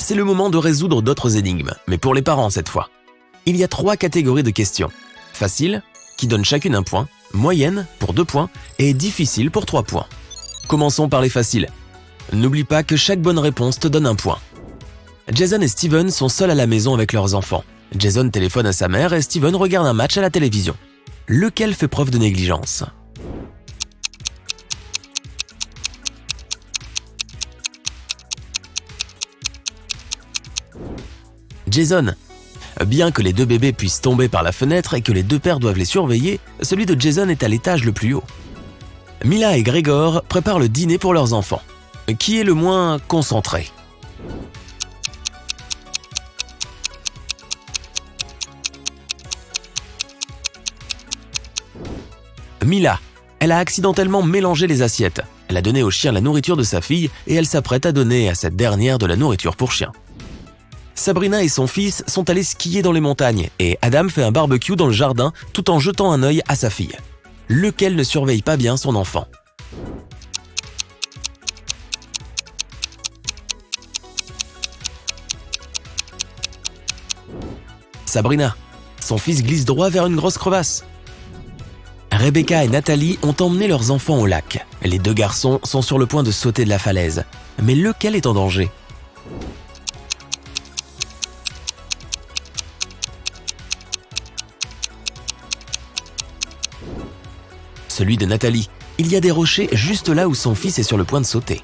C'est le moment de résoudre d'autres énigmes, mais pour les parents cette fois. Il y a 3 catégories de questions. Facile, qui donne chacune un point, moyenne pour 2 points et difficile pour 3 points. Commençons par les faciles. N'oublie pas que chaque bonne réponse te donne un point. Jason et Steven sont seuls à la maison avec leurs enfants. Jason téléphone à sa mère et Steven regarde un match à la télévision. Lequel fait preuve de négligence? Jason. Bien que les 2 bébés puissent tomber par la fenêtre et que les 2 pères doivent les surveiller, celui de Jason est à l'étage le plus haut. Mila et Gregor préparent le dîner pour leurs enfants. Qui est le moins concentré? Mila. Elle a accidentellement mélangé les assiettes. Elle a donné au chien la nourriture de sa fille et elle s'apprête à donner à cette dernière de la nourriture pour chien. Sabrina et son fils sont allés skier dans les montagnes et Adam fait un barbecue dans le jardin tout en jetant un œil à sa fille. Lequel ne surveille pas bien son enfant? Sabrina. Son fils glisse droit vers une grosse crevasse. Rebecca et Nathalie ont emmené leurs enfants au lac. Les 2 garçons sont sur le point de sauter de la falaise. Mais lequel est en danger? Celui de Nathalie. Il y a des rochers juste là où son fils est sur le point de sauter.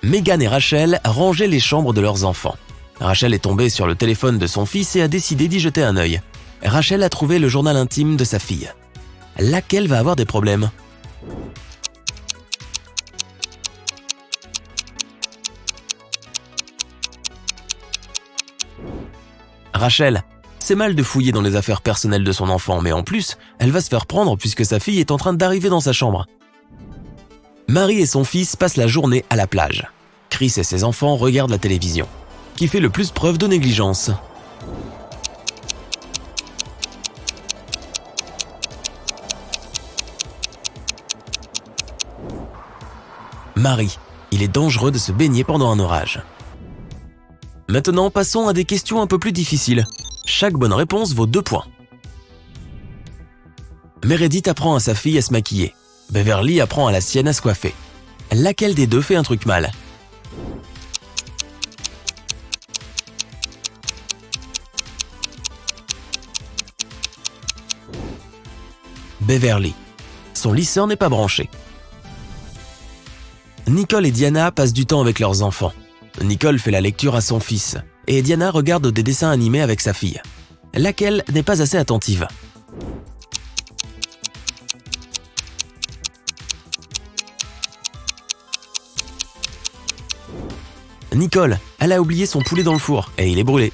Megan et Rachel rangeaient les chambres de leurs enfants. Rachel est tombée sur le téléphone de son fils et a décidé d'y jeter un œil. Rachel a trouvé le journal intime de sa fille. Laquelle va avoir des problèmes? Rachel. C'est mal de fouiller dans les affaires personnelles de son enfant, mais en plus, elle va se faire prendre puisque sa fille est en train d'arriver dans sa chambre. Marie et son fils passent la journée à la plage. Chris et ses enfants regardent la télévision. Qui fait le plus preuve de négligence? Marie. Il est dangereux de se baigner pendant un orage. Maintenant, passons à des questions un peu plus difficiles. Chaque bonne réponse vaut 2 points. Meredith apprend à sa fille à se maquiller. Beverly apprend à la sienne à se coiffer. Laquelle des 2 fait un truc mal? Beverly. Son lisseur n'est pas branché. Nicole et Diana passent du temps avec leurs enfants. Nicole fait la lecture à son fils et Diana regarde des dessins animés avec sa fille. Laquelle n'est pas assez attentive? Nicole, elle a oublié son poulet dans le four et il est brûlé.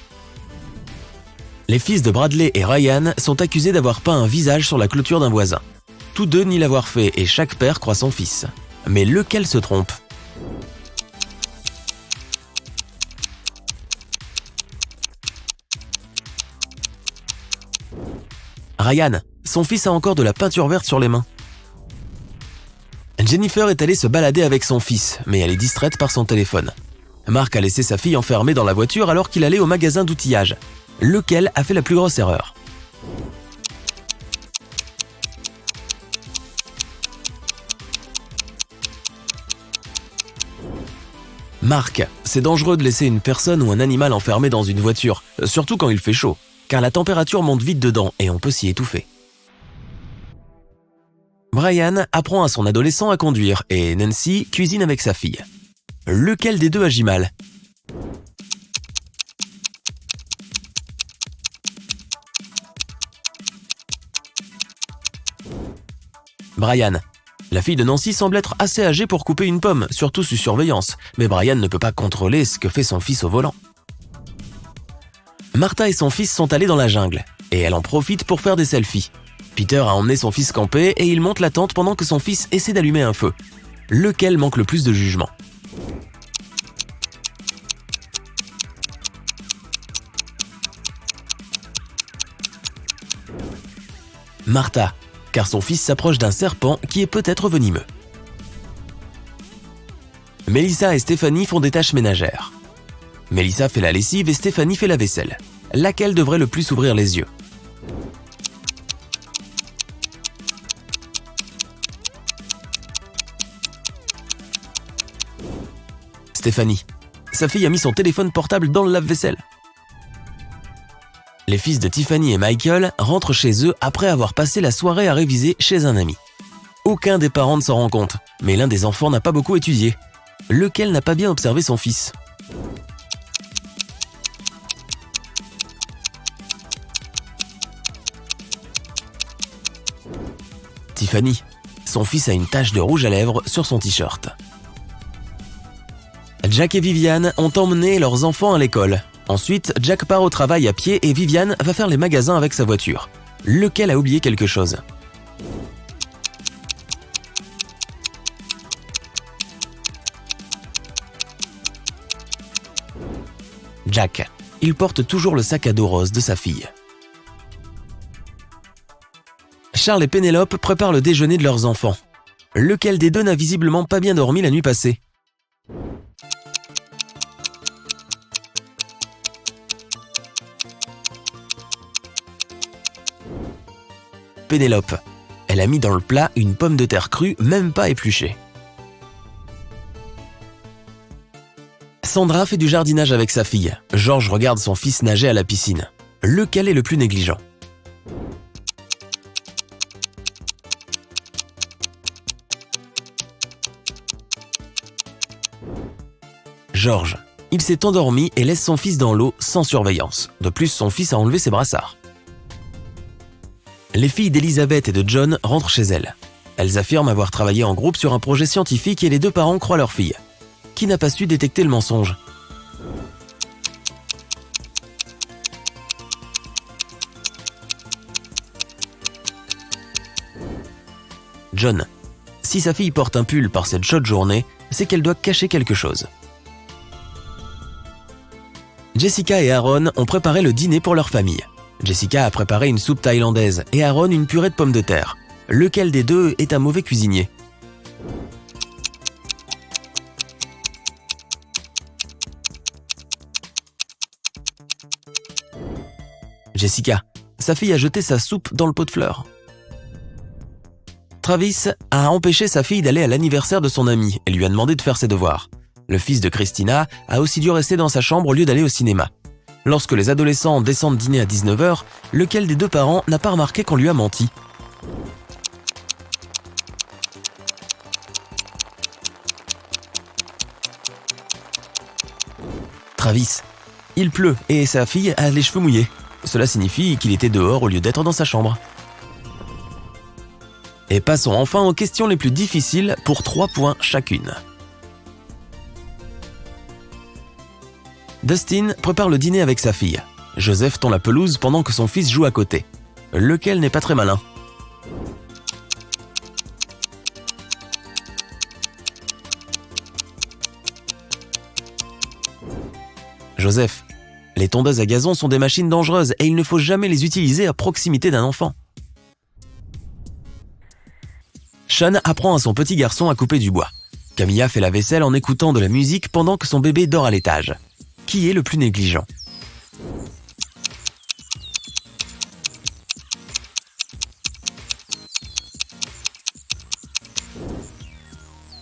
Les fils de Bradley et Ryan sont accusés d'avoir peint un visage sur la clôture d'un voisin. Tous 2 nient l'avoir fait et chaque père croit son fils. Mais lequel se trompe? Ryan, son fils a encore de la peinture verte sur les mains. Jennifer est allée se balader avec son fils, mais elle est distraite par son téléphone. Mark a laissé sa fille enfermée dans la voiture alors qu'il allait au magasin d'outillage. Lequel a fait la plus grosse erreur? Mark, c'est dangereux de laisser une personne ou un animal enfermé dans une voiture, surtout quand il fait chaud, car la température monte vite dedans et on peut s'y étouffer. Brian apprend à son adolescent à conduire et Nancy cuisine avec sa fille. Lequel des 2 agit mal? Brian. La fille de Nancy semble être assez âgée pour couper une pomme, surtout sous surveillance, mais Brian ne peut pas contrôler ce que fait son fils au volant. Martha et son fils sont allés dans la jungle, et elle en profite pour faire des selfies. Peter a emmené son fils camper et il monte la tente pendant que son fils essaie d'allumer un feu. Lequel manque le plus de jugement? Martha, car son fils s'approche d'un serpent qui est peut-être venimeux. Melissa et Stéphanie font des tâches ménagères. Mélissa fait la lessive et Stéphanie fait la vaisselle. Laquelle devrait le plus ouvrir les yeux? Stéphanie. Sa fille a mis son téléphone portable dans le lave-vaisselle. Les fils de Tiffany et Michael rentrent chez eux après avoir passé la soirée à réviser chez un ami. Aucun des parents ne s'en rend compte, mais l'un des enfants n'a pas beaucoup étudié. Lequel n'a pas bien observé son fils? Tiffany. Son fils a une tache de rouge à lèvres sur son t-shirt. Jack et Viviane ont emmené leurs enfants à l'école. Ensuite, Jack part au travail à pied et Viviane va faire les magasins avec sa voiture. Lequel a oublié quelque chose? Jack. Il porte toujours le sac à dos rose de sa fille. Charles et Pénélope préparent le déjeuner de leurs enfants. Lequel des deux n'a visiblement pas bien dormi la nuit passée? Pénélope. Elle a mis dans le plat une pomme de terre crue, même pas épluchée. Sandra fait du jardinage avec sa fille. Georges regarde son fils nager à la piscine. Lequel est le plus négligent? Georges. Il s'est endormi et laisse son fils dans l'eau sans surveillance. De plus, son fils a enlevé ses brassards. Les filles d'Elisabeth et de John rentrent chez elles. Elles affirment avoir travaillé en groupe sur un projet scientifique et les deux parents croient leur fille. Qui n'a pas su détecter le mensonge? John. Si sa fille porte un pull par cette chaude journée, c'est qu'elle doit cacher quelque chose. Jessica et Aaron ont préparé le dîner pour leur famille. Jessica a préparé une soupe thaïlandaise et Aaron une purée de pommes de terre. Lequel des deux est un mauvais cuisinier? Jessica. Sa fille a jeté sa soupe dans le pot de fleurs. Travis a empêché sa fille d'aller à l'anniversaire de son ami et lui a demandé de faire ses devoirs. Le fils de Christina a aussi dû rester dans sa chambre au lieu d'aller au cinéma. Lorsque les adolescents descendent dîner à 19h, lequel des deux parents n'a pas remarqué qu'on lui a menti? Travis. Il pleut et sa fille a les cheveux mouillés. Cela signifie qu'il était dehors au lieu d'être dans sa chambre. Et passons enfin aux questions les plus difficiles pour 3 points chacune. Dustin prépare le dîner avec sa fille. Joseph tond la pelouse pendant que son fils joue à côté. Lequel n'est pas très malin? Joseph. Les tondeuses à gazon sont des machines dangereuses et il ne faut jamais les utiliser à proximité d'un enfant. Sean apprend à son petit garçon à couper du bois. Camilla fait la vaisselle en écoutant de la musique pendant que son bébé dort à l'étage. Qui est le plus négligent?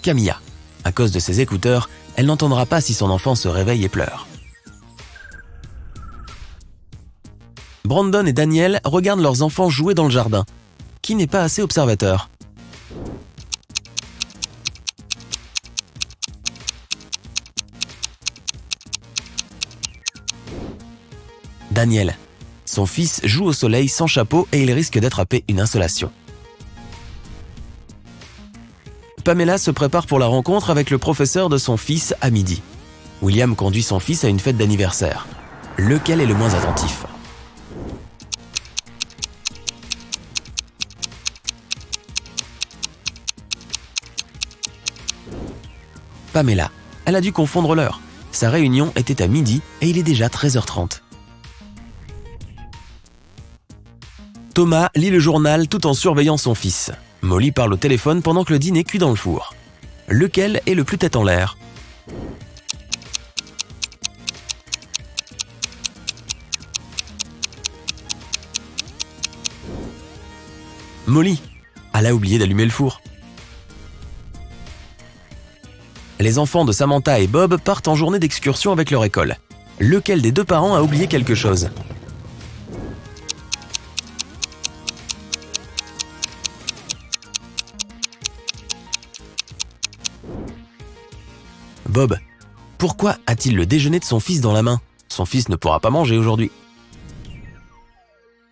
Camilla. À cause de ses écouteurs, elle n'entendra pas si son enfant se réveille et pleure. Brandon et Daniel regardent leurs enfants jouer dans le jardin. Qui n'est pas assez observateur? Daniel. Son fils joue au soleil sans chapeau et il risque d'attraper une insolation. Pamela se prépare pour la rencontre avec le professeur de son fils à midi. William conduit son fils à une fête d'anniversaire. Lequel est le moins attentif? Pamela. Elle a dû confondre l'heure. Sa réunion était à midi et il est déjà 13h30. Thomas lit le journal tout en surveillant son fils. Molly parle au téléphone pendant que le dîner cuit dans le four. Lequel est le plus tête en l'air? Molly. Elle a oublié d'allumer le four. Les enfants de Samantha et Bob partent en journée d'excursion avec leur école. Lequel des deux parents a oublié quelque chose? Bob, pourquoi a-t-il le déjeuner de son fils dans la main? Son fils ne pourra pas manger aujourd'hui.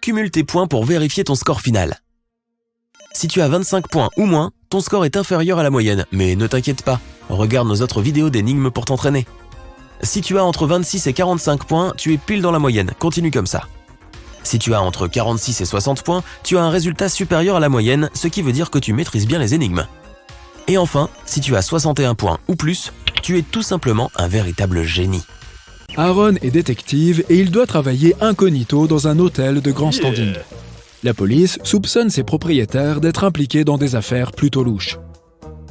Cumule tes points pour vérifier ton score final. Si tu as 25 points ou moins, ton score est inférieur à la moyenne, mais ne t'inquiète pas, regarde nos autres vidéos d'énigmes pour t'entraîner. Si tu as entre 26 et 45 points, tu es pile dans la moyenne, continue comme ça. Si tu as entre 46 et 60 points, tu as un résultat supérieur à la moyenne, ce qui veut dire que tu maîtrises bien les énigmes. Et enfin, si tu as 61 points ou plus, tu es tout simplement un véritable génie. Aaron est détective et il doit travailler incognito dans un hôtel de grand standing. La police soupçonne ses propriétaires d'être impliqués dans des affaires plutôt louches.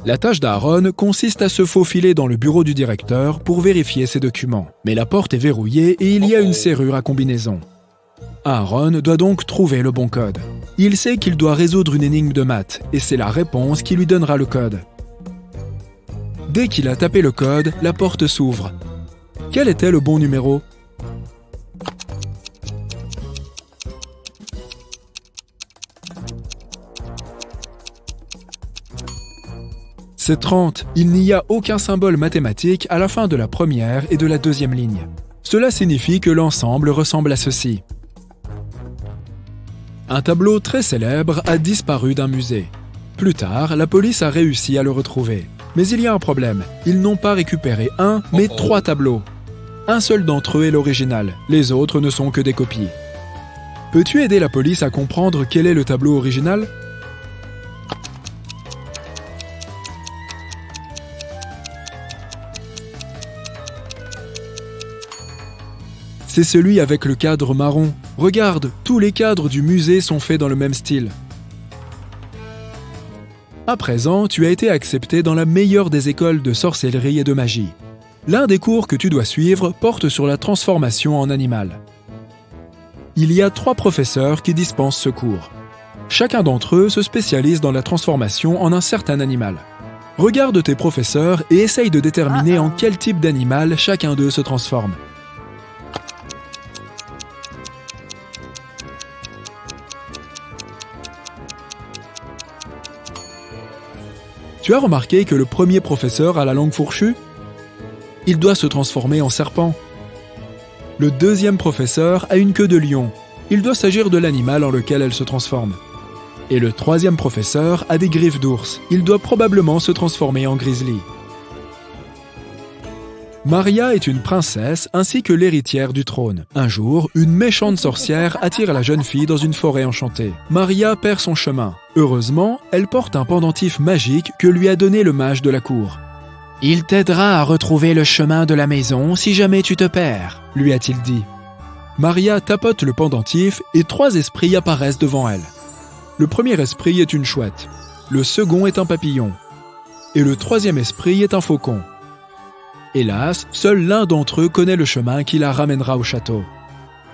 La tâche d'Aaron consiste à se faufiler dans le bureau du directeur pour vérifier ses documents. Mais la porte est verrouillée et il y a une serrure à combinaison. Aaron doit donc trouver le bon code. Il sait qu'il doit résoudre une énigme de maths et c'est la réponse qui lui donnera le code. Dès qu'il a tapé le code, la porte s'ouvre. Quel était le bon numéro? C'est 30. Il n'y a aucun symbole mathématique à la fin de la première et de la deuxième ligne. Cela signifie que l'ensemble ressemble à ceci. Un tableau très célèbre a disparu d'un musée. Plus tard, la police a réussi à le retrouver. Mais il y a un problème. Ils n'ont pas récupéré un, mais 3 tableaux. Un seul d'entre eux est l'original. Les autres ne sont que des copies. Peux-tu aider la police à comprendre quel est le tableau original? C'est celui avec le cadre marron. Regarde, tous les cadres du musée sont faits dans le même style. À présent, tu as été accepté dans la meilleure des écoles de sorcellerie et de magie. L'un des cours que tu dois suivre porte sur la transformation en animal. Il y a 3 professeurs qui dispensent ce cours. Chacun d'entre eux se spécialise dans la transformation en un certain animal. Regarde tes professeurs et essaye de déterminer en quel type d'animal chacun d'eux se transforme. Tu as remarqué que le premier professeur a la langue fourchue? Il doit se transformer en serpent. Le deuxième professeur a une queue de lion. Il doit s'agir de l'animal en lequel elle se transforme. Et le troisième professeur a des griffes d'ours. Il doit probablement se transformer en grizzly. Maria est une princesse ainsi que l'héritière du trône. Un jour, une méchante sorcière attire la jeune fille dans une forêt enchantée. Maria perd son chemin. Heureusement, elle porte un pendentif magique que lui a donné le mage de la cour. « Il t'aidera à retrouver le chemin de la maison si jamais tu te perds », lui a-t-il dit. Maria tapote le pendentif et 3 esprits apparaissent devant elle. Le premier esprit est une chouette, le second est un papillon, et le troisième esprit est un faucon. Hélas, seul l'un d'entre eux connaît le chemin qui la ramènera au château.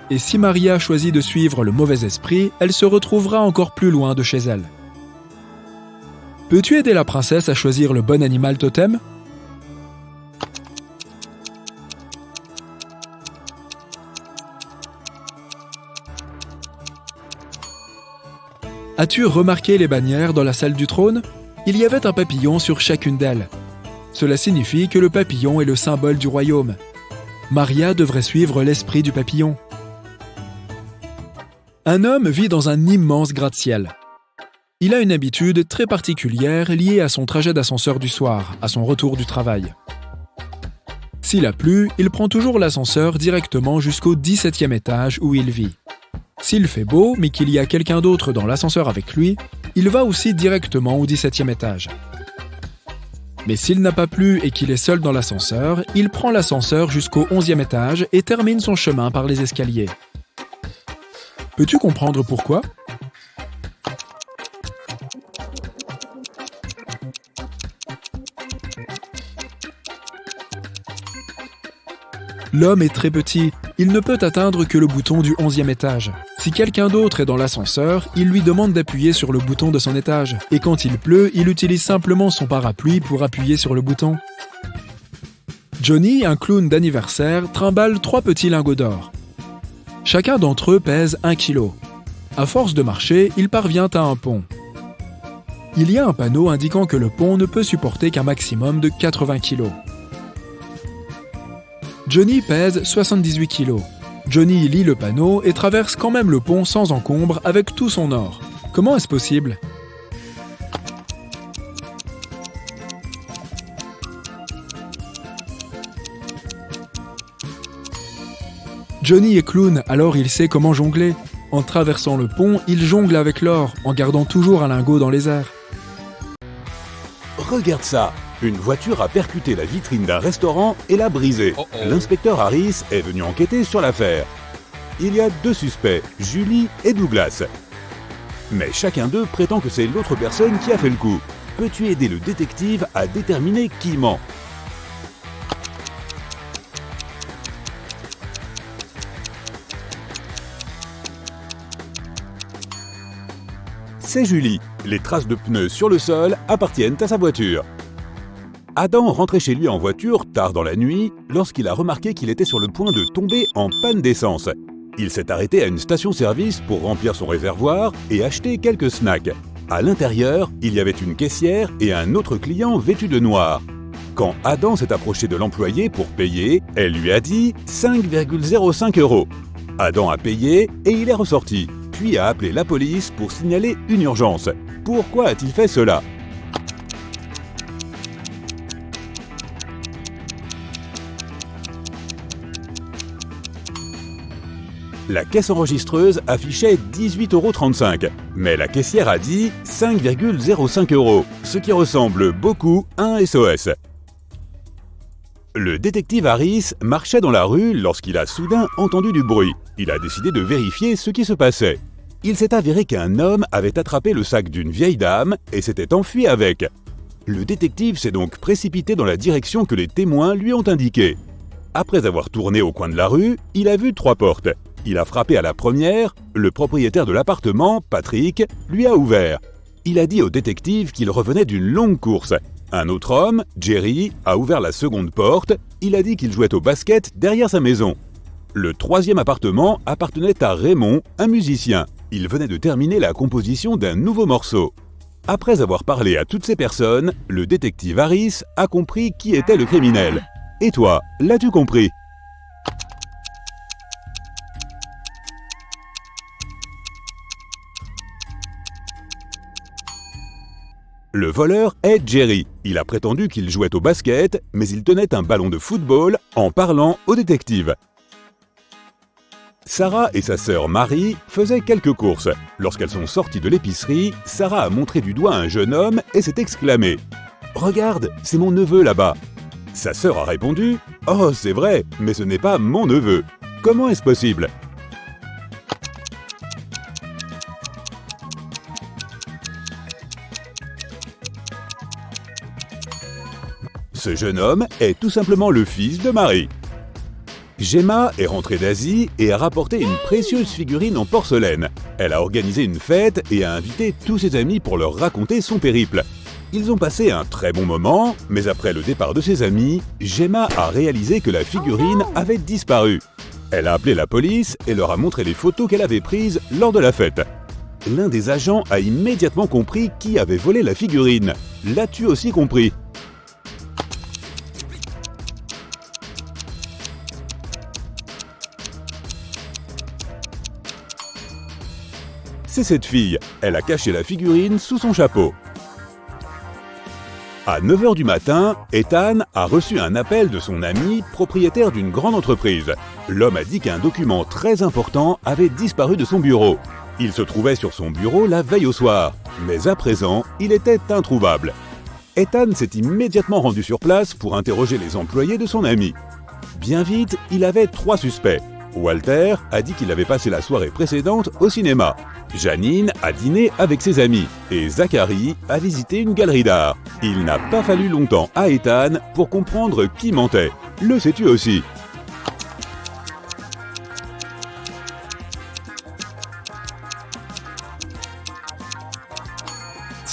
Et si Maria choisit de suivre le mauvais esprit, elle se retrouvera encore plus loin de chez elle. Peux-tu aider la princesse à choisir le bon animal totem? As-tu remarqué les bannières dans la salle du trône? Il y avait un papillon sur chacune d'elles. Cela signifie que le papillon est le symbole du royaume. Maria devrait suivre l'esprit du papillon. Un homme vit dans un immense gratte-ciel. Il a une habitude très particulière liée à son trajet d'ascenseur du soir, à son retour du travail. S'il a plu, il prend toujours l'ascenseur directement jusqu'au 17e étage où il vit. S'il fait beau, mais qu'il y a quelqu'un d'autre dans l'ascenseur avec lui, il va aussi directement au 17e étage. Mais s'il n'a pas plu et qu'il est seul dans l'ascenseur, il prend l'ascenseur jusqu'au 11e étage et termine son chemin par les escaliers. Peux-tu comprendre pourquoi? L'homme est très petit, il ne peut atteindre que le bouton du 11e étage. Si quelqu'un d'autre est dans l'ascenseur, il lui demande d'appuyer sur le bouton de son étage. Et quand il pleut, il utilise simplement son parapluie pour appuyer sur le bouton. Johnny, un clown d'anniversaire, trimballe 3 petits lingots d'or. Chacun d'entre eux pèse 1 kg. À force de marcher, il parvient à un pont. Il y a un panneau indiquant que le pont ne peut supporter qu'un maximum de 80 kg. Johnny pèse 78 kg. Johnny lit le panneau et traverse quand même le pont sans encombre avec tout son or. Comment est-ce possible ? Johnny est clown, alors il sait comment jongler. En traversant le pont, il jongle avec l'or, en gardant toujours un lingot dans les airs. Regarde ça! Une voiture a percuté la vitrine d'un restaurant et l'a brisée. L'inspecteur Harris est venu enquêter sur l'affaire. Il y a 2 suspects, Julie et Douglas. Mais chacun d'eux prétend que c'est l'autre personne qui a fait le coup. Peux-tu aider le détective à déterminer qui ment ? C'est Julie. Les traces de pneus sur le sol appartiennent à sa voiture. Adam rentrait chez lui en voiture tard dans la nuit lorsqu'il a remarqué qu'il était sur le point de tomber en panne d'essence. Il s'est arrêté à une station-service pour remplir son réservoir et acheter quelques snacks. À l'intérieur, il y avait une caissière et un autre client vêtu de noir. Quand Adam s'est approché de l'employée pour payer, elle lui a dit 5,05 €. Adam a payé et il est ressorti, puis a appelé la police pour signaler une urgence. Pourquoi a-t-il fait cela ? La caisse enregistreuse affichait 18,35 €, mais la caissière a dit 5,05 €, ce qui ressemble beaucoup à un SOS. Le détective Harris marchait dans la rue lorsqu'il a soudain entendu du bruit. Il a décidé de vérifier ce qui se passait. Il s'est avéré qu'un homme avait attrapé le sac d'une vieille dame et s'était enfui avec. Le détective s'est donc précipité dans la direction que les témoins lui ont indiquée. Après avoir tourné au coin de la rue, il a vu 3 portes. Il a frappé à la première, le propriétaire de l'appartement, Patrick, lui a ouvert. Il a dit au détective qu'il revenait d'une longue course. Un autre homme, Jerry, a ouvert la seconde porte, il a dit qu'il jouait au basket derrière sa maison. Le 3e appartement appartenait à Raymond, un musicien. Il venait de terminer la composition d'un nouveau morceau. Après avoir parlé à toutes ces personnes, le détective Harris a compris qui était le criminel. Et toi, l'as-tu compris ? Le voleur est Jerry. Il a prétendu qu'il jouait au basket, mais il tenait un ballon de football en parlant au détective. Sarah et sa sœur Marie faisaient quelques courses. Lorsqu'elles sont sorties de l'épicerie, Sarah a montré du doigt un jeune homme et s'est exclamée « Regarde, c'est mon neveu là-bas !» Sa sœur a répondu « Oh, c'est vrai, mais ce n'est pas mon neveu. Comment est-ce possible ?» Ce jeune homme est tout simplement le fils de Marie. Gemma est rentrée d'Asie et a rapporté une précieuse figurine en porcelaine. Elle a organisé une fête et a invité tous ses amis pour leur raconter son périple. Ils ont passé un très bon moment, mais après le départ de ses amis, Gemma a réalisé que la figurine avait disparu. Elle a appelé la police et leur a montré les photos qu'elle avait prises lors de la fête. L'un des agents a immédiatement compris qui avait volé la figurine. L'as-tu aussi compris ? C'est cette fille. Elle a caché la figurine sous son chapeau. À 9 h du matin, Ethan a reçu un appel de son ami, propriétaire d'une grande entreprise. L'homme a dit qu'un document très important avait disparu de son bureau. Il se trouvait sur son bureau la veille au soir, mais à présent, il était introuvable. Ethan s'est immédiatement rendu sur place pour interroger les employés de son ami. Bien vite, il avait 3 suspects. Walter a dit qu'il avait passé la soirée précédente au cinéma. Janine a dîné avec ses amis et Zachary a visité une galerie d'art. Il n'a pas fallu longtemps à Ethan pour comprendre qui mentait. Le sais-tu aussi ?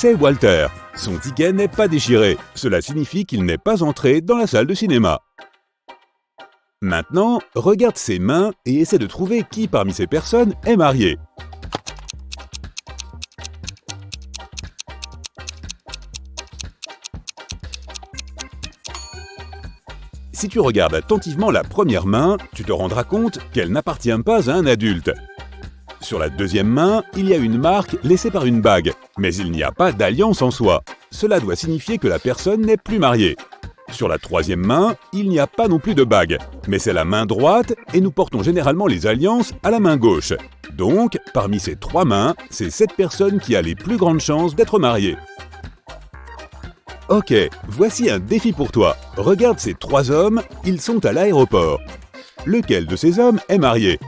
c'est Walter. Son ticket n'est pas déchiré. Cela signifie qu'il n'est pas entré dans la salle de cinéma. Maintenant, regarde ses mains et essaie de trouver qui parmi ces personnes est marié. Si tu regardes attentivement la première main, tu te rendras compte qu'elle n'appartient pas à un adulte. Sur la deuxième main, il y a une marque laissée par une bague, mais il n'y a pas d'alliance en soi. Cela doit signifier que la personne n'est plus mariée. Sur la troisième main, il n'y a pas non plus de bague, mais c'est la main droite et nous portons généralement les alliances à la main gauche. Donc, parmi ces trois mains, c'est cette personne qui a les plus grandes chances d'être mariée. Ok, voici un défi pour toi. Regarde ces trois hommes, ils sont à l'aéroport. Lequel de ces hommes est marié ?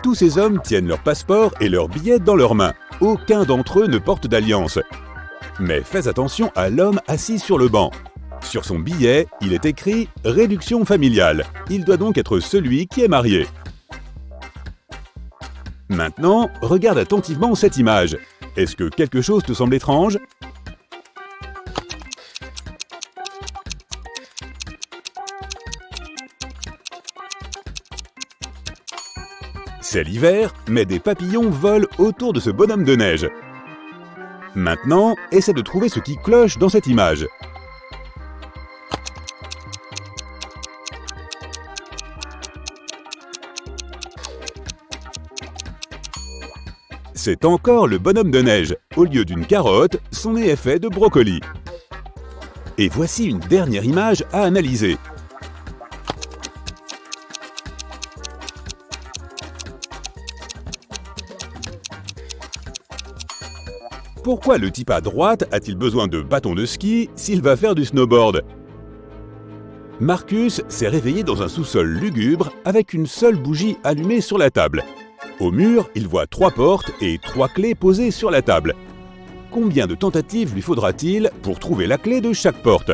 Tous ces hommes tiennent leur passeport et leurs billets dans leurs mains. Aucun d'entre eux ne porte d'alliance. Mais fais attention à l'homme assis sur le banc. Sur son billet, il est écrit « Réduction familiale ». Il doit donc être celui qui est marié. Maintenant, regarde attentivement cette image. Est-ce que quelque chose te semble étrange ? C'est l'hiver, mais des papillons volent autour de ce bonhomme de neige. Maintenant, essaie de trouver ce qui cloche dans cette image. C'est encore le bonhomme de neige. Au lieu d'une carotte, son nez est fait de brocoli. Et voici une dernière image à analyser. Pourquoi le type à droite a-t-il besoin de bâton de ski s'il va faire du snowboard ? Marcus s'est réveillé dans un sous-sol lugubre avec une seule bougie allumée sur la table. Au mur, il voit 3 portes et 3 clés posées sur la table. Combien de tentatives lui faudra-t-il pour trouver la clé de chaque porte ?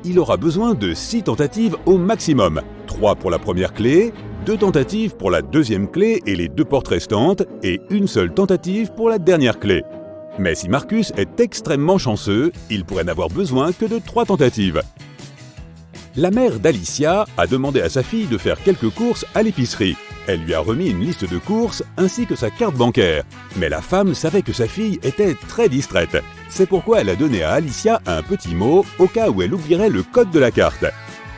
Il aura besoin de 6 tentatives au maximum. 3 pour la première clé, 2 tentatives pour la deuxième clé et les 2 portes restantes, et une seule tentative pour la dernière clé. Mais si Marcus est extrêmement chanceux, il pourrait n'avoir besoin que de 3 tentatives. La mère d'Alicia a demandé à sa fille de faire quelques courses à l'épicerie. Elle lui a remis une liste de courses ainsi que sa carte bancaire. Mais la femme savait que sa fille était très distraite. C'est pourquoi elle a donné à Alicia un petit mot au cas où elle oublierait le code de la carte.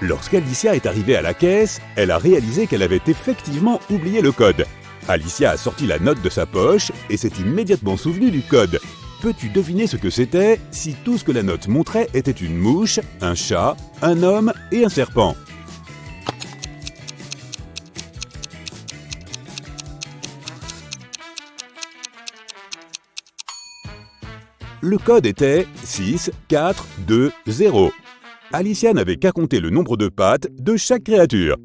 Lorsqu'Alicia est arrivée à la caisse, elle a réalisé qu'elle avait effectivement oublié le code. Alicia a sorti la note de sa poche et s'est immédiatement souvenue du code. Peux-tu deviner ce que c'était si tout ce que la note montrait était une mouche, un chat, un homme et un serpent ? Le code était 6, 4, 2, 0. Alicia n'avait qu'à compter le nombre de pattes de chaque créature.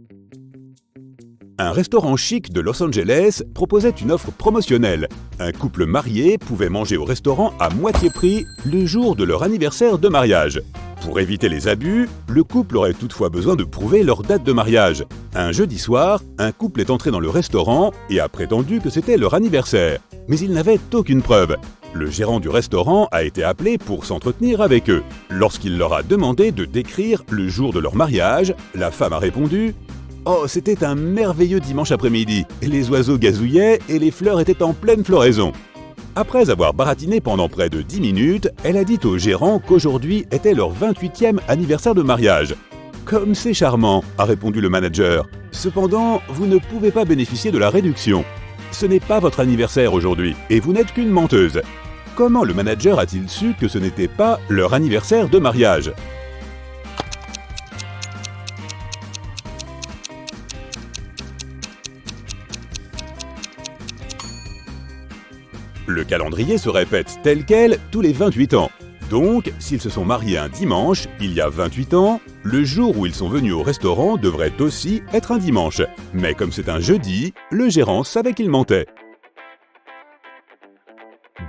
Un restaurant chic de Los Angeles proposait une offre promotionnelle. Un couple marié pouvait manger au restaurant à moitié prix le jour de leur anniversaire de mariage. Pour éviter les abus, le couple aurait toutefois besoin de prouver leur date de mariage. Un jeudi soir, un couple est entré dans le restaurant et a prétendu que c'était leur anniversaire. Mais ils n'avaient aucune preuve. Le gérant du restaurant a été appelé pour s'entretenir avec eux. Lorsqu'il leur a demandé de décrire le jour de leur mariage, la femme a répondu « Oh, c'était un merveilleux dimanche après-midi. Les oiseaux gazouillaient et les fleurs étaient en pleine floraison. » Après avoir baratiné pendant près de 10 minutes, elle a dit au gérant qu'aujourd'hui était leur 28e anniversaire de mariage. « Comme c'est charmant !» a répondu le manager. « Cependant, vous ne pouvez pas bénéficier de la réduction. Ce n'est pas votre anniversaire aujourd'hui et vous n'êtes qu'une menteuse. » Comment le manager a-t-il su que ce n'était pas leur anniversaire de mariage ? Le calendrier se répète tel quel tous les 28 ans. Donc, s'ils se sont mariés un dimanche, il y a 28 ans, le jour où ils sont venus au restaurant devrait aussi être un dimanche. Mais comme c'est un jeudi, le gérant savait qu'il mentait.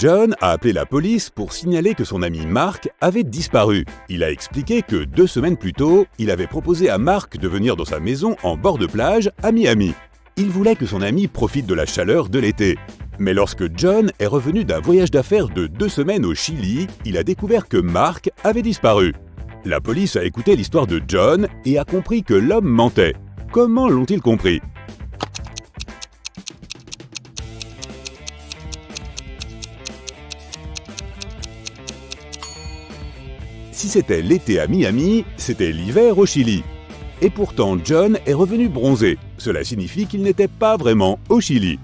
John a appelé la police pour signaler que son ami Mark avait disparu. Il a expliqué que 2 semaines plus tôt, il avait proposé à Mark de venir dans sa maison en bord de plage à Miami. Il voulait que son ami profite de la chaleur de l'été. Mais lorsque John est revenu d'un voyage d'affaires de 2 semaines au Chili, il a découvert que Mark avait disparu. La police a écouté l'histoire de John et a compris que l'homme mentait. Comment l'ont-ils compris ? Si c'était l'été à Miami, c'était l'hiver au Chili. Et pourtant, John est revenu bronzé. Cela signifie qu'il n'était pas vraiment au Chili.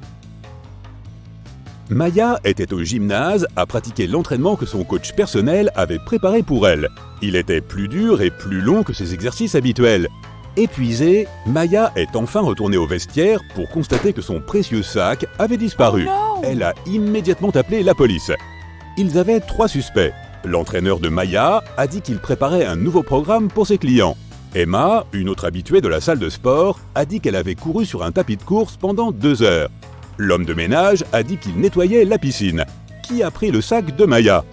Maya était au gymnase à pratiquer l'entraînement que son coach personnel avait préparé pour elle. Il était plus dur et plus long que ses exercices habituels. Épuisée, Maya est enfin retournée au vestiaire pour constater que son précieux sac avait disparu. Oh non! Elle a immédiatement appelé la police. Ils avaient 3 suspects. L'entraîneur de Maya a dit qu'il préparait un nouveau programme pour ses clients. Emma, une autre habituée de la salle de sport, a dit qu'elle avait couru sur un tapis de course pendant 2 heures. L'homme de ménage a dit qu'il nettoyait la piscine. Qui a pris le sac de Maya ?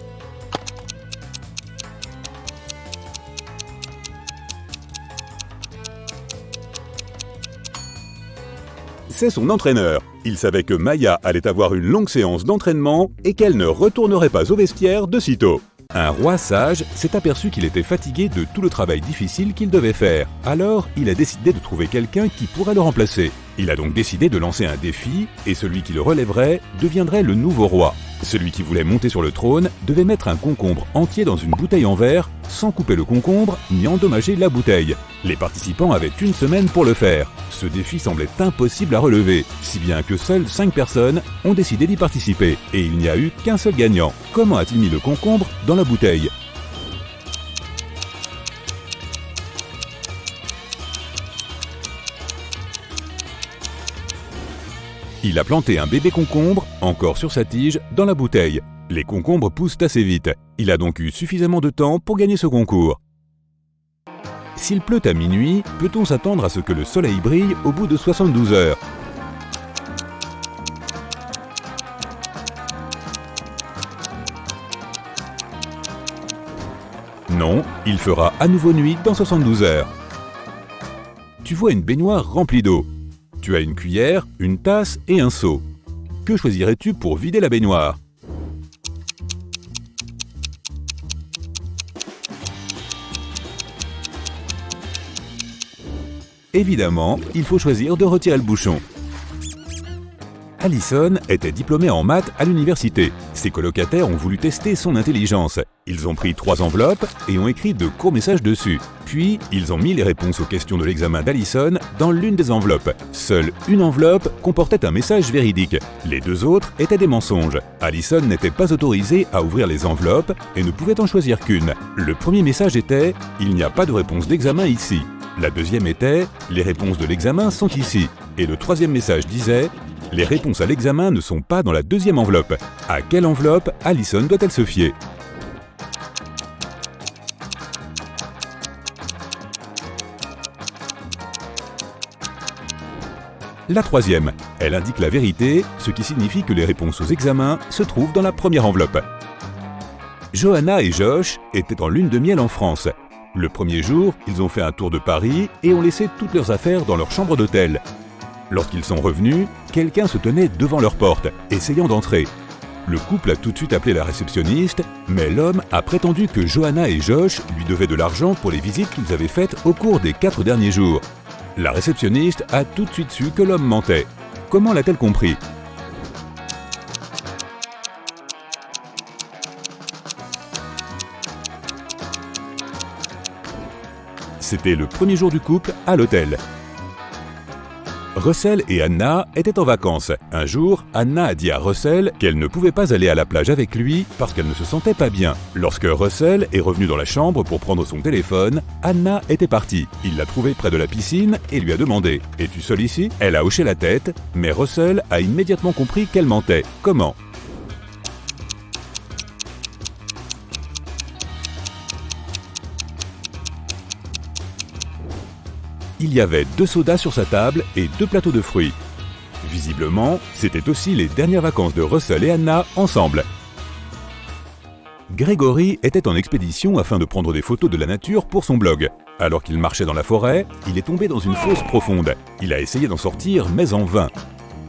C'est son entraîneur. Il savait que Maya allait avoir une longue séance d'entraînement et qu'elle ne retournerait pas au vestiaire de sitôt. Un roi sage s'est aperçu qu'il était fatigué de tout le travail difficile qu'il devait faire. Alors, il a décidé de trouver quelqu'un qui pourrait le remplacer. Il a donc décidé de lancer un défi et celui qui le relèverait deviendrait le nouveau roi. Celui qui voulait monter sur le trône devait mettre un concombre entier dans une bouteille en verre sans couper le concombre ni endommager la bouteille. Les participants avaient 1 semaine pour le faire. Ce défi semblait impossible à relever, si bien que seules 5 personnes ont décidé d'y participer et il n'y a eu qu'un seul gagnant. Comment a-t-il mis le concombre dans la bouteille ? Il a planté un bébé concombre, encore sur sa tige, dans la bouteille. Les concombres poussent assez vite. Il a donc eu suffisamment de temps pour gagner ce concours. S'il pleut à minuit, peut-on s'attendre à ce que le soleil brille au bout de 72 heures ? Non, il fera à nouveau nuit dans 72 heures. Tu vois une baignoire remplie d'eau. Tu as une cuillère, une tasse et un seau. Que choisirais-tu pour vider la baignoire ? Évidemment, il faut choisir de retirer le bouchon. Allison était diplômée en maths à l'université. Ses colocataires ont voulu tester son intelligence. Ils ont pris 3 enveloppes et ont écrit de courts messages dessus. Puis, ils ont mis les réponses aux questions de l'examen d'Allison dans l'une des enveloppes. Seule une enveloppe comportait un message véridique. Les 2 autres étaient des mensonges. Allison n'était pas autorisée à ouvrir les enveloppes et ne pouvait en choisir qu'une. Le premier message était « Il n'y a pas de réponse d'examen ici ». La deuxième était « Les réponses de l'examen sont ici ». Et le troisième message disait « Les réponses à l'examen ne sont pas dans la deuxième enveloppe ». À quelle enveloppe Allison doit-elle se fier ? La troisième, elle indique la vérité, ce qui signifie que les réponses aux examens se trouvent dans la première enveloppe. Johanna et Josh étaient en lune de miel en France. Le premier jour, ils ont fait un tour de Paris et ont laissé toutes leurs affaires dans leur chambre d'hôtel. Lorsqu'ils sont revenus, quelqu'un se tenait devant leur porte, essayant d'entrer. Le couple a tout de suite appelé la réceptionniste, mais l'homme a prétendu que Johanna et Josh lui devaient de l'argent pour les visites qu'ils avaient faites au cours des 4 derniers jours. La réceptionniste a tout de suite su que l'homme mentait. Comment l'a-t-elle compris ? C'était le premier jour du couple à l'hôtel. Russell et Anna étaient en vacances. Un jour, Anna a dit à Russell qu'elle ne pouvait pas aller à la plage avec lui parce qu'elle ne se sentait pas bien. Lorsque Russell est revenu dans la chambre pour prendre son téléphone, Anna était partie. Il l'a trouvée près de la piscine et lui a demandé « Es-tu seule ici ?» Elle a hoché la tête, mais Russell a immédiatement compris qu'elle mentait. Comment ? Il y avait 2 sodas sur sa table et 2 plateaux de fruits. Visiblement, c'était aussi les dernières vacances de Russell et Anna ensemble. Grégory était en expédition afin de prendre des photos de la nature pour son blog. Alors qu'il marchait dans la forêt, il est tombé dans une fosse profonde. Il a essayé d'en sortir, mais en vain.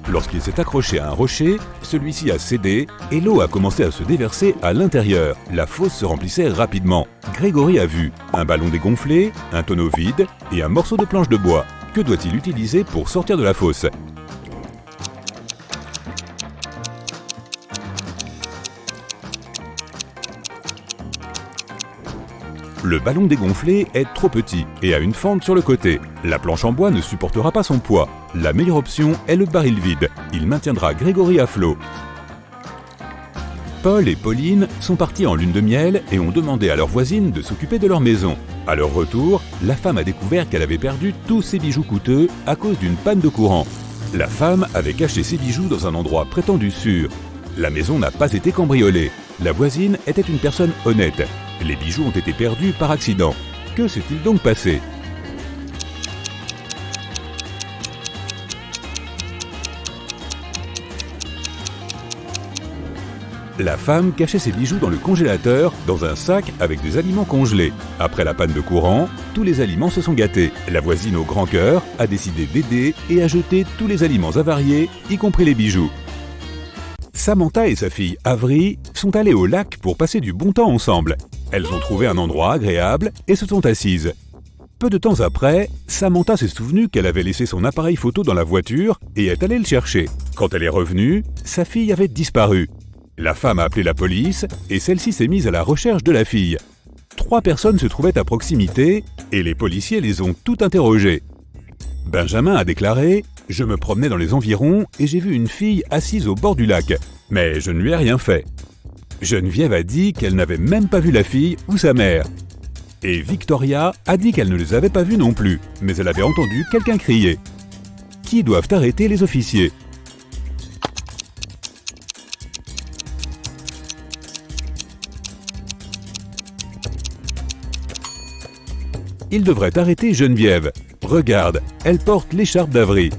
Lorsqu'il s'est accroché à un rocher, celui-ci a cédé et l'eau a commencé à se déverser à l'intérieur. La fosse se remplissait rapidement. Grégory a vu un ballon dégonflé, un tonneau vide et un morceau de planche de bois. Que doit-il utiliser pour sortir de la fosse ? Le ballon dégonflé est trop petit et a une fente sur le côté. La planche en bois ne supportera pas son poids. La meilleure option est le baril vide. Il maintiendra Grégory à flot. Paul et Pauline sont partis en lune de miel et ont demandé à leur voisine de s'occuper de leur maison. À leur retour, la femme a découvert qu'elle avait perdu tous ses bijoux coûteux à cause d'une panne de courant. La femme avait caché ses bijoux dans un endroit prétendu sûr. La maison n'a pas été cambriolée. La voisine était une personne honnête. Les bijoux ont été perdus par accident. Que s'est-il donc passé ? La femme cachait ses bijoux dans le congélateur, dans un sac avec des aliments congelés. Après la panne de courant, tous les aliments se sont gâtés. La voisine au grand cœur a décidé d'aider et a jeté tous les aliments avariés, y compris les bijoux. Samantha et sa fille Avery sont allées au lac pour passer du bon temps ensemble. Elles ont trouvé un endroit agréable et se sont assises. Peu de temps après, Samantha s'est souvenue qu'elle avait laissé son appareil photo dans la voiture et est allée le chercher. Quand elle est revenue, sa fille avait disparu. La femme a appelé la police et celle-ci s'est mise à la recherche de la fille. 3 personnes se trouvaient à proximité et les policiers les ont toutes interrogées. Benjamin a déclaré « Je me promenais dans les environs et j'ai vu une fille assise au bord du lac, mais je ne lui ai rien fait. » Geneviève a dit qu'elle n'avait même pas vu la fille ou sa mère. Et Victoria a dit qu'elle ne les avait pas vus non plus, mais elle avait entendu quelqu'un crier. Qui doivent arrêter les officiers ? Ils devraient arrêter Geneviève. Regarde, elle porte l'écharpe d'Avery.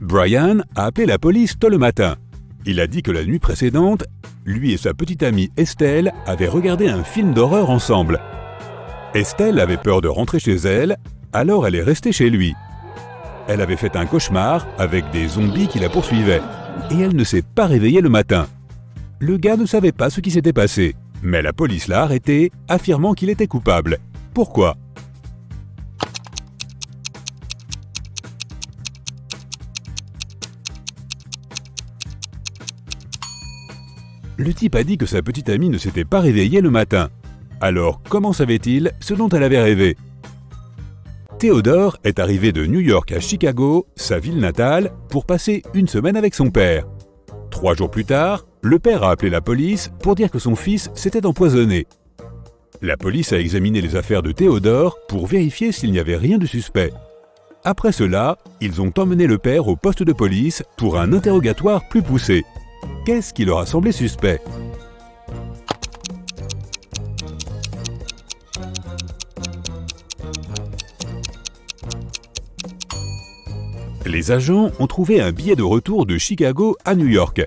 Brian a appelé la police tôt le matin. Il a dit que la nuit précédente, lui et sa petite amie Estelle avaient regardé un film d'horreur ensemble. Estelle avait peur de rentrer chez elle, alors elle est restée chez lui. Elle avait fait un cauchemar avec des zombies qui la poursuivaient, et elle ne s'est pas réveillée le matin. Le gars ne savait pas ce qui s'était passé, mais la police l'a arrêté, affirmant qu'il était coupable. Pourquoi ? Le type a dit que sa petite amie ne s'était pas réveillée le matin. Alors, comment savait-il ce dont elle avait rêvé ? Théodore est arrivé de New York à Chicago, sa ville natale, pour passer une semaine avec son père. 3 jours plus tard, le père a appelé la police pour dire que son fils s'était empoisonné. La police a examiné les affaires de Théodore pour vérifier s'il n'y avait rien de suspect. Après cela, ils ont emmené le père au poste de police pour un interrogatoire plus poussé. Qu'est-ce qui leur a semblé suspect ? Les agents ont trouvé un billet de retour de Chicago à New York.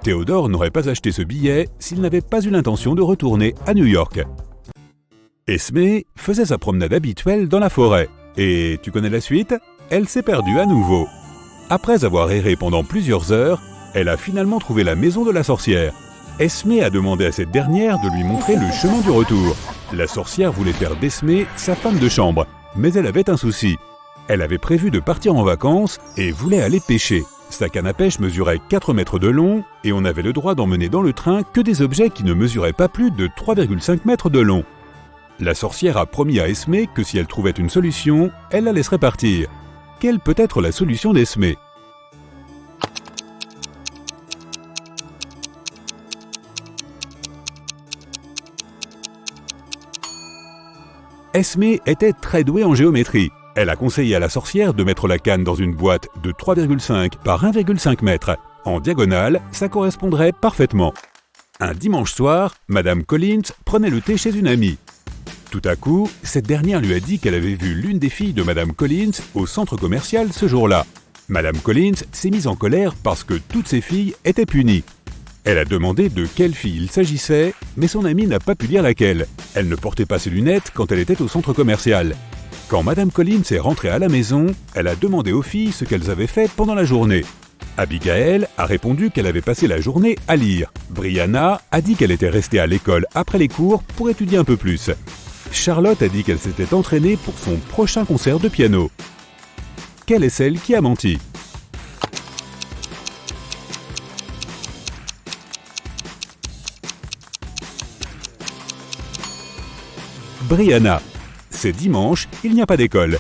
Théodore n'aurait pas acheté ce billet s'il n'avait pas eu l'intention de retourner à New York. Esmé faisait sa promenade habituelle dans la forêt. Et tu connais la suite ? Elle s'est perdue à nouveau. Après avoir erré pendant plusieurs heures, elle a finalement trouvé la maison de la sorcière. Esmé a demandé à cette dernière de lui montrer le chemin du retour. La sorcière voulait faire d'Esmé sa femme de chambre, mais elle avait un souci. Elle avait prévu de partir en vacances et voulait aller pêcher. Sa canne à pêche mesurait 4 mètres de long et on avait le droit d'emmener dans le train que des objets qui ne mesuraient pas plus de 3,5 mètres de long. La sorcière a promis à Esmé que si elle trouvait une solution, elle la laisserait partir. Quelle peut être la solution d'Esmé ? Esmé était très douée en géométrie. Elle a conseillé à la sorcière de mettre la canne dans une boîte de 3,5 par 1,5 mètres. En diagonale, ça correspondrait parfaitement. Un dimanche soir, Madame Collins prenait le thé chez une amie. Tout à coup, cette dernière lui a dit qu'elle avait vu l'une des filles de Madame Collins au centre commercial ce jour-là. Madame Collins s'est mise en colère parce que toutes ses filles étaient punies. Elle a demandé de quelle fille il s'agissait, mais son amie n'a pas pu dire laquelle. Elle ne portait pas ses lunettes quand elle était au centre commercial. Quand Madame Collins est rentrée à la maison, elle a demandé aux filles ce qu'elles avaient fait pendant la journée. Abigail a répondu qu'elle avait passé la journée à lire. Brianna a dit qu'elle était restée à l'école après les cours pour étudier un peu plus. Charlotte a dit qu'elle s'était entraînée pour son prochain concert de piano. Quelle est celle qui a menti ? Brianna. C'est dimanche, il n'y a pas d'école.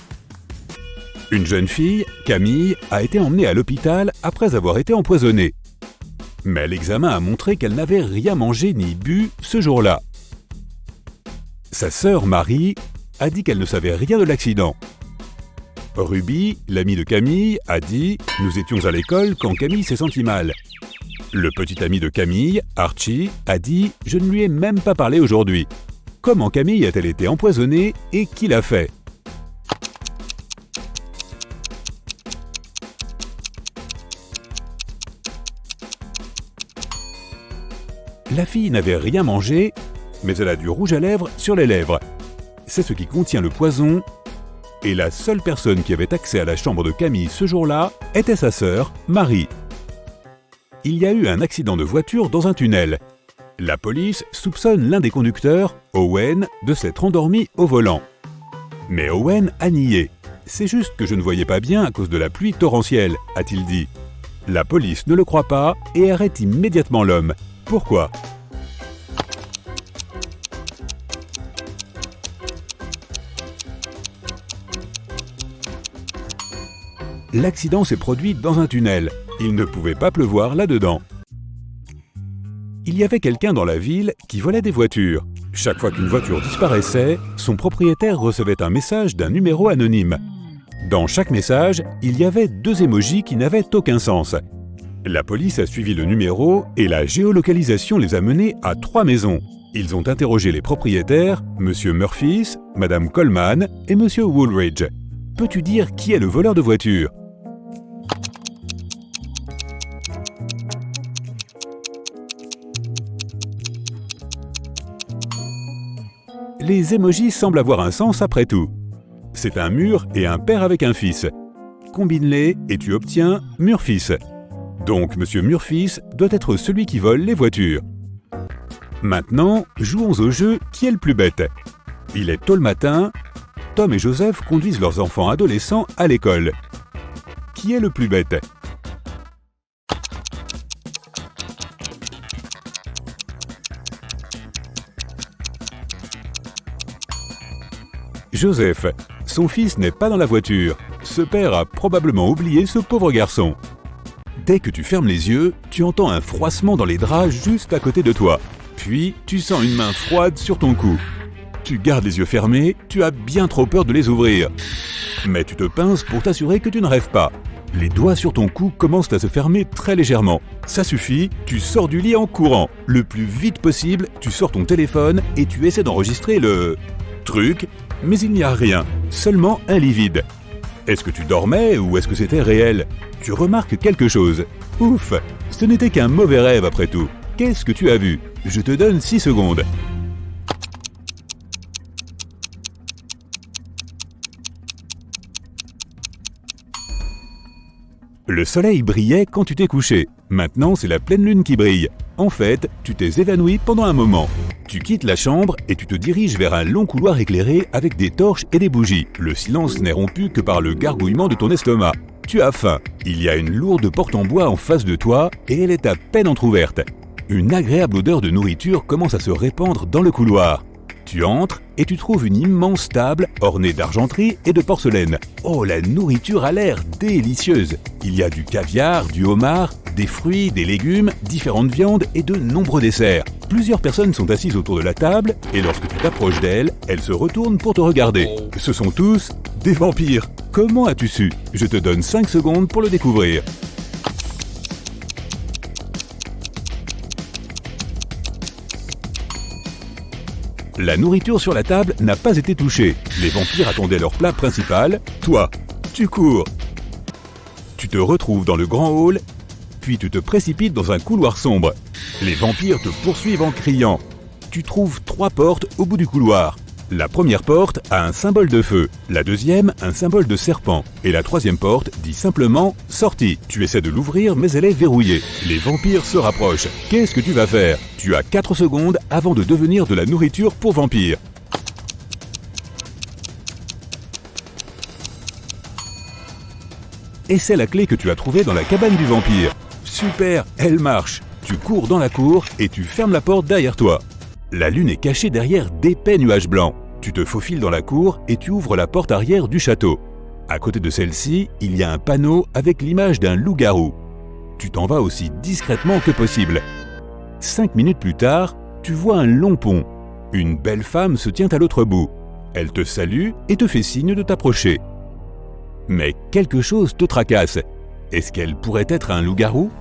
Une jeune fille, Camille, a été emmenée à l'hôpital après avoir été empoisonnée. Mais l'examen a montré qu'elle n'avait rien mangé ni bu ce jour-là. Sa sœur Marie a dit qu'elle ne savait rien de l'accident. Ruby, l'amie de Camille, a dit « Nous étions à l'école quand Camille s'est sentie mal ». Le petit ami de Camille, Archie, a dit « Je ne lui ai même pas parlé aujourd'hui ». Comment Camille a-t-elle été empoisonnée et qui l'a fait ? La fille n'avait rien mangé, mais elle a du rouge à lèvres sur les lèvres. C'est ce qui contient le poison, et la seule personne qui avait accès à la chambre de Camille ce jour-là était sa sœur, Marie. Il y a eu un accident de voiture dans un tunnel. La police soupçonne l'un des conducteurs, Owen, de s'être endormi au volant. Mais Owen a nié. « C'est juste que je ne voyais pas bien à cause de la pluie torrentielle », a-t-il dit. La police ne le croit pas et arrête immédiatement l'homme. Pourquoi ? L'accident s'est produit dans un tunnel. Il ne pouvait pas pleuvoir là-dedans. Il y avait quelqu'un dans la ville qui volait des voitures. Chaque fois qu'une voiture disparaissait, son propriétaire recevait un message d'un numéro anonyme. Dans chaque message, il y avait 2 émojis qui n'avaient aucun sens. La police a suivi le numéro et la géolocalisation les a menés à 3 maisons. Ils ont interrogé les propriétaires, M. Murphys, Mme Coleman et M. Woolridge. Peux-tu dire qui est le voleur de voitures ? Les émojis semblent avoir un sens après tout. C'est un mur et un père avec un fils. Combine-les et tu obtiens Murphys. Donc M. Murphys doit être celui qui vole les voitures. Maintenant, jouons au jeu qui est le plus bête. Il est tôt le matin, Tom et Joseph conduisent leurs enfants adolescents à l'école. Qui est le plus bête ? Joseph. Son fils n'est pas dans la voiture. Ce père a probablement oublié ce pauvre garçon. Dès que tu fermes les yeux, tu entends un froissement dans les draps juste à côté de toi. Puis, tu sens une main froide sur ton cou. Tu gardes les yeux fermés, tu as bien trop peur de les ouvrir. Mais tu te pinces pour t'assurer que tu ne rêves pas. Les doigts sur ton cou commencent à se fermer très légèrement. Ça suffit, tu sors du lit en courant. Le plus vite possible, tu sors ton téléphone et tu essaies d'enregistrer le truc, mais il n'y a rien, seulement un lit vide. Est-ce que tu dormais ou est-ce que c'était réel ? Tu remarques quelque chose. Ouf, ce n'était qu'un mauvais rêve après tout. Qu'est-ce que tu as vu ? Je te donne 6 secondes. Le soleil brillait quand tu t'es couché. Maintenant, c'est la pleine lune qui brille. En fait, tu t'es évanoui pendant un moment. Tu quittes la chambre et tu te diriges vers un long couloir éclairé avec des torches et des bougies. Le silence n'est rompu que par le gargouillement de ton estomac. Tu as faim. Il y a une lourde porte en bois en face de toi et elle est à peine entrouverte. Une agréable odeur de nourriture commence à se répandre dans le couloir. Tu entres et tu trouves une immense table ornée d'argenterie et de porcelaine. Oh, la nourriture a l'air délicieuse. Il y a du caviar, du homard, des fruits, des légumes, différentes viandes et de nombreux desserts. Plusieurs personnes sont assises autour de la table et lorsque tu t'approches d'elles, elles se retournent pour te regarder. Ce sont tous des vampires. Comment as-tu su ? Je te donne 5 secondes pour le découvrir. La nourriture sur la table n'a pas été touchée. Les vampires attendaient leur plat principal. Toi, tu cours. Tu te retrouves dans le grand hall, puis tu te précipites dans un couloir sombre. Les vampires te poursuivent en criant. Tu trouves 3 portes au bout du couloir. La première porte a un symbole de feu, la deuxième un symbole de serpent, et la troisième porte dit simplement « Sortie ». Tu essaies de l'ouvrir mais elle est verrouillée. Les vampires se rapprochent. Qu'est-ce que tu vas faire? Tu as 4 secondes avant de devenir de la nourriture pour vampires. Et c'est la clé que tu as trouvée dans la cabane du vampire. Super, elle marche. Tu cours dans la cour et tu fermes la porte derrière toi. La lune est cachée derrière d'épais nuages blancs. Tu te faufiles dans la cour et tu ouvres la porte arrière du château. À côté de celle-ci, il y a un panneau avec l'image d'un loup-garou. Tu t'en vas aussi discrètement que possible. 5 minutes plus tard, tu vois un long pont. Une belle femme se tient à l'autre bout. Elle te salue et te fait signe de t'approcher. Mais quelque chose te tracasse. Est-ce qu'elle pourrait être un loup-garou?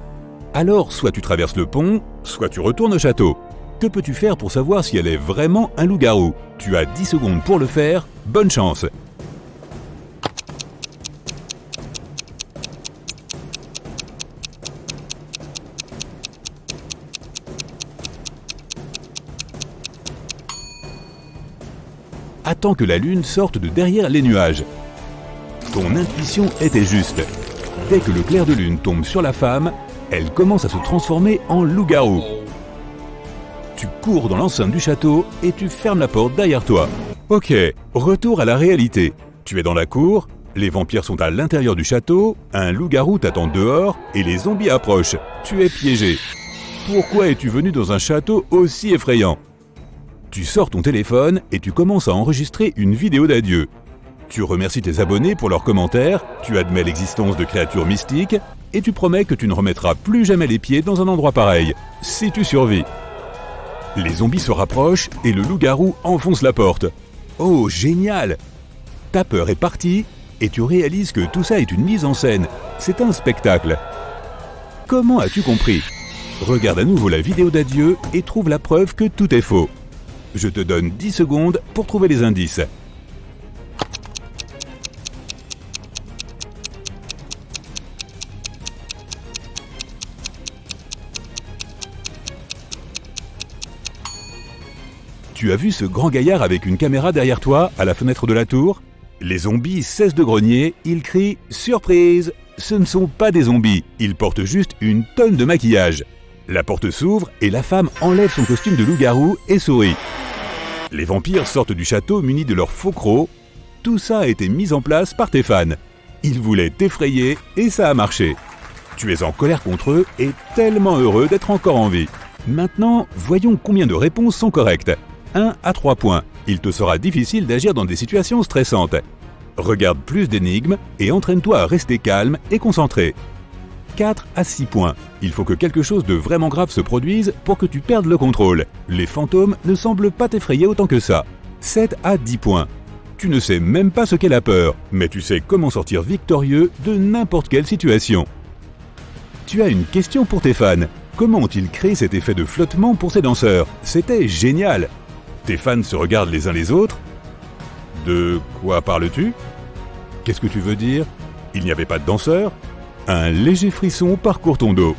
Alors, soit tu traverses le pont, soit tu retournes au château. Que peux-tu faire pour savoir si elle est vraiment un loup-garou? Tu as 10 secondes pour le faire, bonne chance! Attends que la lune sorte de derrière les nuages. Ton intuition était juste. Dès que le clair de lune tombe sur la femme, elle commence à se transformer en loup-garou. Tu cours dans l'enceinte du château et tu fermes la porte derrière toi. Ok, retour à la réalité. Tu es dans la cour, les vampires sont à l'intérieur du château, un loup-garou t'attend dehors et les zombies approchent. Tu es piégé. Pourquoi es-tu venu dans un château aussi effrayant? Tu sors ton téléphone et tu commences à enregistrer une vidéo d'adieu. Tu remercies tes abonnés pour leurs commentaires, tu admets l'existence de créatures mystiques et tu promets que tu ne remettras plus jamais les pieds dans un endroit pareil, si tu survis. Les zombies se rapprochent et le loup-garou enfonce la porte. Oh, génial! Ta peur est partie et tu réalises que tout ça est une mise en scène. C'est un spectacle. Comment as-tu compris? Regarde à nouveau la vidéo d'adieu et trouve la preuve que tout est faux. Je te donne 10 secondes pour trouver les indices. Tu as vu ce grand gaillard avec une caméra derrière toi, à la fenêtre de la tour? Les zombies cessent de grogner, ils crient « Surprise !» Ce ne sont pas des zombies, ils portent juste une tonne de maquillage. La porte s'ouvre et la femme enlève son costume de loup-garou et sourit. Les vampires sortent du château munis de leurs faux crocs. Tout ça a été mis en place par tes fans. Ils voulaient t'effrayer et ça a marché. Tu es en colère contre eux et tellement heureux d'être encore en vie. Maintenant, voyons combien de réponses sont correctes. 1 à 3 points. Il te sera difficile d'agir dans des situations stressantes. Regarde plus d'énigmes et entraîne-toi à rester calme et concentré. 4 à 6 points. Il faut que quelque chose de vraiment grave se produise pour que tu perdes le contrôle. Les fantômes ne semblent pas t'effrayer autant que ça. 7 à 10 points. Tu ne sais même pas ce qu'est la peur, mais tu sais comment sortir victorieux de n'importe quelle situation. Tu as une question pour tes fans. Comment ont-ils créé cet effet de flottement pour ces danseurs? C'était génial! Tes fans se regardent les uns les autres. De quoi parles-tu? Qu'est-ce que tu veux dire? Il n'y avait pas de danseurs? Un léger frisson parcourt ton dos.